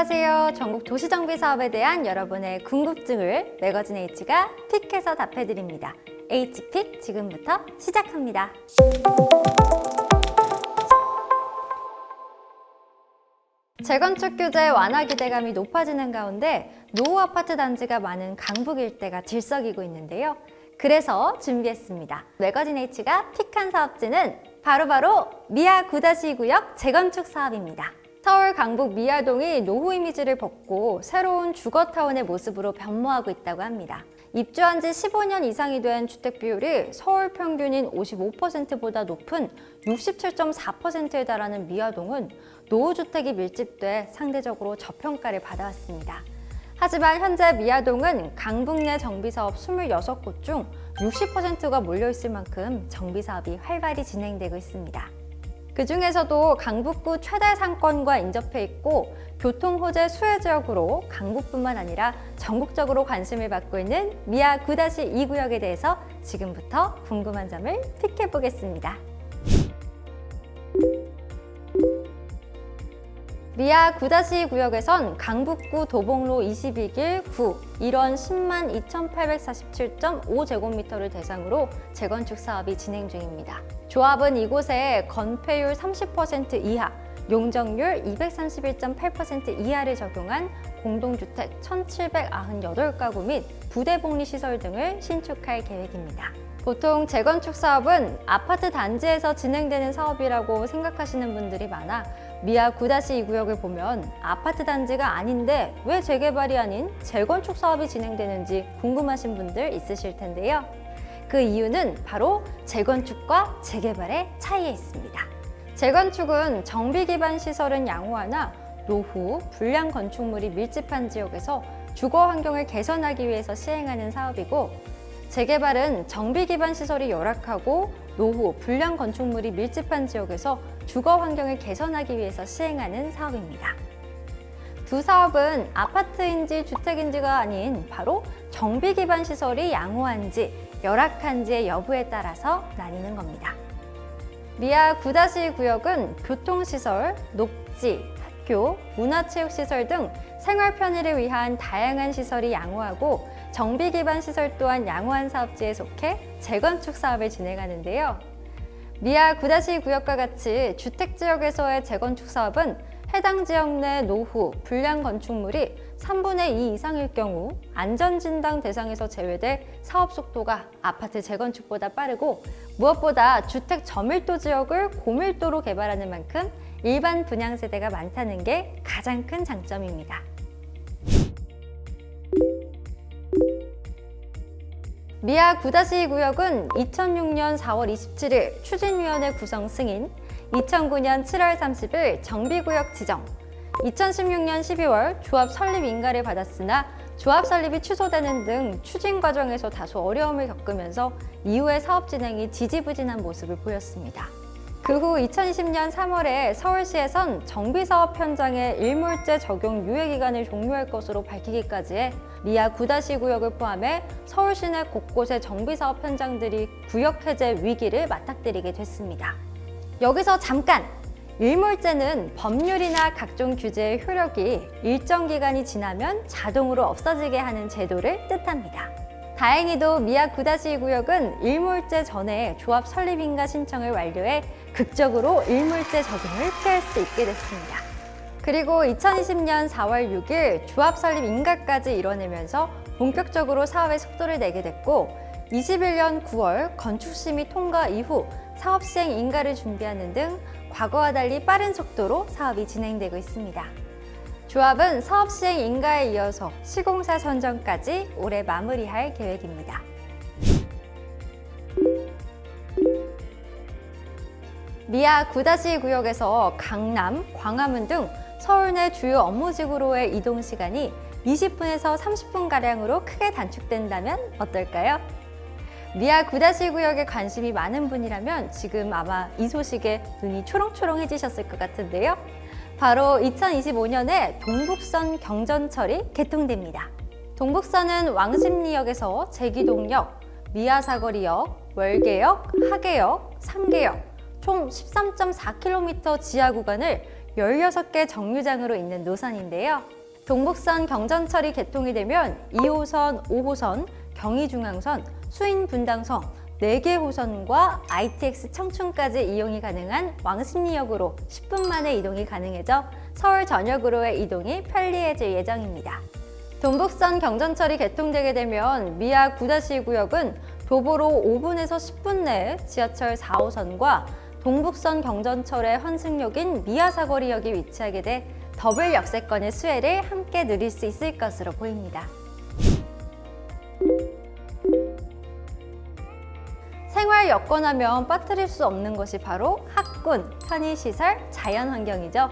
안녕하세요. 전국 도시정비 사업에 대한 여러분의 궁금증을 매거진 H가 픽해서 답해드립니다. H픽 지금부터 시작합니다. 재건축 규제 완화 기대감이 높아지는 가운데 노후 아파트 단지가 많은 강북 일대가 질석이고 있는데요. 그래서 준비했습니다. 매거진 H가 픽한 사업지는 바로 미아 9-2 구역 재건축 사업입니다. 서울 강북 미아동이 노후 이미지를 벗고 새로운 주거타운의 모습으로 변모하고 있다고 합니다. 입주한 지 15년 이상이 된 주택 비율이 서울 평균인 55%보다 높은 67.4%에 달하는 미아동은 노후주택이 밀집돼 상대적으로 저평가를 받아왔습니다. 하지만 현재 미아동은 강북 내 정비사업 26곳 중 60%가 몰려있을 만큼 정비사업이 활발히 진행되고 있습니다. 그 중에서도 강북구 최대 상권과 인접해 있고 교통호재 수혜 지역으로 강북뿐만 아니라 전국적으로 관심을 받고 있는 미아 9-2 구역에 대해서 지금부터 궁금한 점을 픽해 보겠습니다. 미아 9-2 구역에선 강북구 도봉로 22길 9, 1원 10만 2,847.5제곱미터를 대상으로 재건축 사업이 진행 중입니다. 조합은 이곳에 건폐율 30% 이하, 용적률 231.8% 이하를 적용한 공동주택 1,798가구 및 부대복리시설 등을 신축할 계획입니다. 보통 재건축 사업은 아파트 단지에서 진행되는 사업이라고 생각하시는 분들이 많아 미아 9-2 구역을 보면 아파트 단지가 아닌데 왜 재개발이 아닌 재건축 사업이 진행되는지 궁금하신 분들 있으실 텐데요. 그 이유는 바로 재건축과 재개발의 차이에 있습니다. 재건축은 정비 기반 시설은 양호하나 노후, 불량 건축물이 밀집한 지역에서 주거 환경을 개선하기 위해서 시행하는 사업이고, 재개발은 정비 기반 시설이 열악하고 노후, 불량 건축물이 밀집한 지역에서 주거 환경을 개선하기 위해서 시행하는 사업입니다. 두 사업은 아파트인지 주택인지가 아닌 바로 정비 기반 시설이 양호한지 열악한지의 여부에 따라서 나뉘는 겁니다. 미아 9-2 구역은 교통시설, 녹지, 학교, 문화체육시설 등 생활 편의를 위한 다양한 시설이 양호하고 정비 기반 시설 또한 양호한 사업지에 속해 재건축 사업을 진행하는데요. 미아 9-2 구역과 같이 주택지역에서의 재건축 사업은 해당 지역 내 노후, 불량 건축물이 3분의 2 이상일 경우 안전진단 대상에서 제외돼 사업 속도가 아파트 재건축보다 빠르고, 무엇보다 주택 저밀도 지역을 고밀도로 개발하는 만큼 일반 분양세대가 많다는 게 가장 큰 장점입니다. 미아 9-2 구역은 2006년 4월 27일 추진위원회 구성 승인, 2009년 7월 30일 정비구역 지정, 2016년 12월 조합 설립 인가를 받았으나 조합 설립이 취소되는 등 추진 과정에서 다소 어려움을 겪으면서 이후의 사업 진행이 지지부진한 모습을 보였습니다. 그 후 2020년 3월에 서울시에선 정비사업 현장의 일몰제 적용 유예기간을 종료할 것으로 밝히기까지 해 미아 9-2 구역을 포함해 서울 시내 곳곳의 정비사업 현장들이 구역 해제 위기를 맞닥뜨리게 됐습니다. 여기서 잠깐! 일몰제는 법률이나 각종 규제의 효력이 일정 기간이 지나면 자동으로 없어지게 하는 제도를 뜻합니다. 다행히도 미아 9-2 구역은 일몰제 전에 조합 설립인가 신청을 완료해 극적으로 일몰제 적용을 피할 수 있게 됐습니다. 그리고 2020년 4월 6일 조합 설립 인가까지 이뤄내면서 본격적으로 사업의 속도를 내게 됐고, 21년 9월 건축심의 통과 이후 사업 시행 인가를 준비하는 등 과거와 달리 빠른 속도로 사업이 진행되고 있습니다. 조합은 사업 시행 인가에 이어서 시공사 선정까지 올해 마무리할 계획입니다. 미아 9-2 구역에서 강남, 광화문 등 서울 내 주요 업무지구로의 이동 시간이 20분에서 30분가량으로 크게 단축된다면 어떨까요? 미아 9-2 구역에 관심이 많은 분이라면 지금 아마 이 소식에 눈이 초롱초롱해지셨을 것 같은데요. 바로 2025년에 동북선 경전철이 개통됩니다. 동북선은 왕십리역에서 제기동역, 미아사거리역, 월계역, 하계역, 상계역 총 13.4km 지하 구간을 16개 정류장으로 있는 노선인데요. 동북선 경전철이 개통이 되면 2호선, 5호선, 경의중앙선, 수인분당선 4개 호선과 ITX 청춘까지 이용이 가능한 왕십리역으로 10분 만에 이동이 가능해져 서울 전역으로의 이동이 편리해질 예정입니다. 동북선 경전철이 개통되게 되면 미아 9-2구역은 도보로 5분에서 10분 내에 지하철 4호선과 동북선 경전철의 환승역인 미아사거리역이 위치하게 돼 더블 역세권의 수혜를 함께 누릴 수 있을 것으로 보입니다. 생활 여건하면 빠뜨릴 수 없는 것이 바로 학군, 편의시설, 자연환경이죠.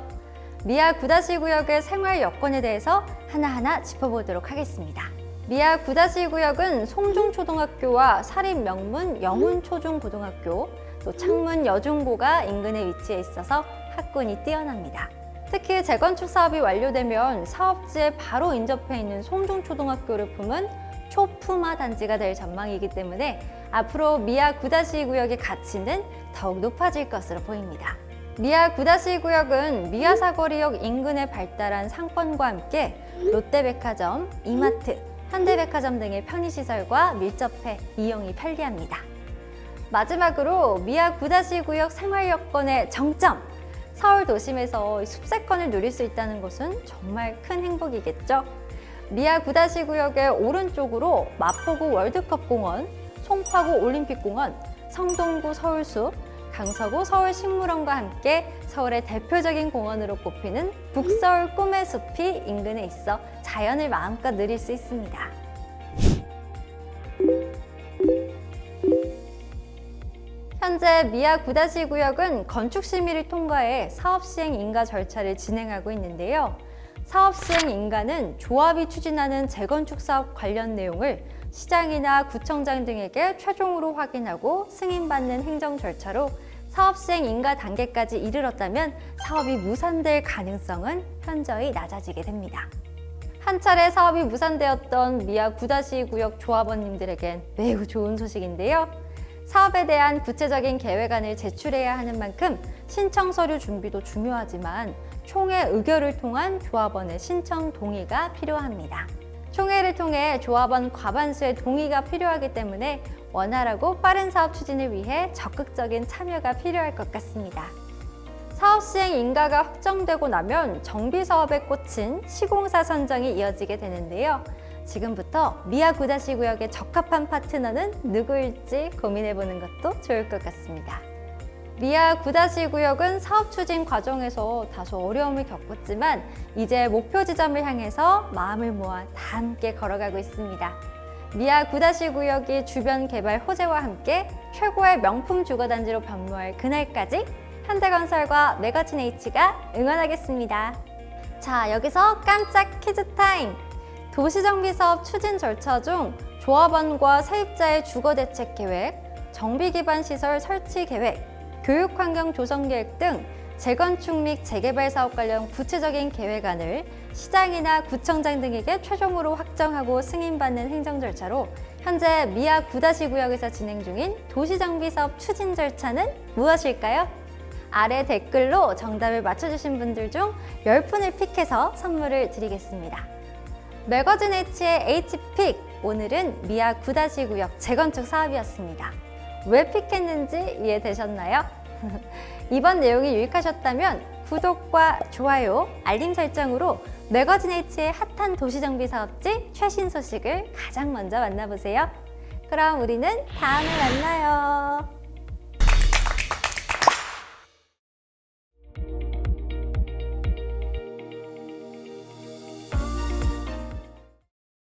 미아 9-2구역의 생활 여건에 대해서 하나하나 짚어보도록 하겠습니다. 미아 9-2구역은 송중초등학교와 사립명문 영훈초중고등학교, 또 창문 여중고가 인근에 위치해 있어서 학군이 뛰어납니다. 특히 재건축 사업이 완료되면 사업지에 바로 인접해 있는 송중초등학교를 품은 초품화 단지가 될 전망이기 때문에 앞으로 미아 9-2구역의 가치는 더욱 높아질 것으로 보입니다. 미아 9-2구역은 미아사거리역 인근에 발달한 상권과 함께 롯데백화점, 이마트, 현대백화점 등의 편의시설과 밀접해 이용이 편리합니다. 마지막으로 미아 9-2구역 생활여건의 정점! 서울 도심에서 숲세권을 누릴 수 있다는 것은 정말 큰 행복이겠죠? 미아 9-2구역의 오른쪽으로 마포구 월드컵공원, 송파구 올림픽공원, 성동구 서울숲, 강서구 서울식물원과 함께 서울의 대표적인 공원으로 꼽히는 북서울 꿈의 숲이 인근에 있어 자연을 마음껏 누릴 수 있습니다. 현재 미아 9-2구역은 건축심의를 통과해 사업시행 인가 절차를 진행하고 있는데요. 사업시행 인가는 조합이 추진하는 재건축 사업 관련 내용을 시장이나 구청장 등에게 최종으로 확인하고 승인받는 행정 절차로 사업시행 인가 단계까지 이르렀다면 사업이 무산될 가능성은 현저히 낮아지게 됩니다. 한 차례 사업이 무산되었던 미아 9-2구역 조합원님들에겐 매우 좋은 소식인데요. 사업에 대한 구체적인 계획안을 제출해야 하는 만큼 신청 서류 준비도 중요하지만 총회 의결을 통한 조합원의 신청 동의가 필요합니다. 총회를 통해 조합원 과반수의 동의가 필요하기 때문에 원활하고 빠른 사업 추진을 위해 적극적인 참여가 필요할 것 같습니다. 사업 시행 인가가 확정되고 나면 정비 사업에 꽂힌 시공사 선정이 이어지게 되는데요. 지금부터 미아 9-2구역에 적합한 파트너는 누구일지 고민해보는 것도 좋을 것 같습니다. 미아 9-2구역은 사업 추진 과정에서 다소 어려움을 겪었지만 이제 목표 지점을 향해서 마음을 모아 다 함께 걸어가고 있습니다. 미아 9-2구역이 주변 개발 호재와 함께 최고의 명품 주거단지로 변모할 그날까지 현대건설과 메가진H가 응원하겠습니다. 자, 여기서 깜짝 퀴즈 타임! 도시정비사업 추진 절차 중 조합원과 세입자의 주거대책 계획, 정비기반시설 설치 계획, 교육환경 조성 계획 등 재건축 및 재개발 사업 관련 구체적인 계획안을 시장이나 구청장 등에게 최종으로 확정하고 승인받는 행정 절차로 현재 미아 9-2구역에서 진행 중인 도시정비사업 추진 절차는 무엇일까요? 아래 댓글로 정답을 맞춰주신 분들 중 10분을 픽해서 선물을 드리겠습니다. 매거진 H의 H픽! 오늘은 미아 9-2구역 재건축 사업이었습니다. 왜 픽했는지 이해되셨나요? 이번 내용이 유익하셨다면 구독과 좋아요, 알림 설정으로 매거진 H의 핫한 도시정비 사업지 최신 소식을 가장 먼저 만나보세요. 그럼 우리는 다음에 만나요.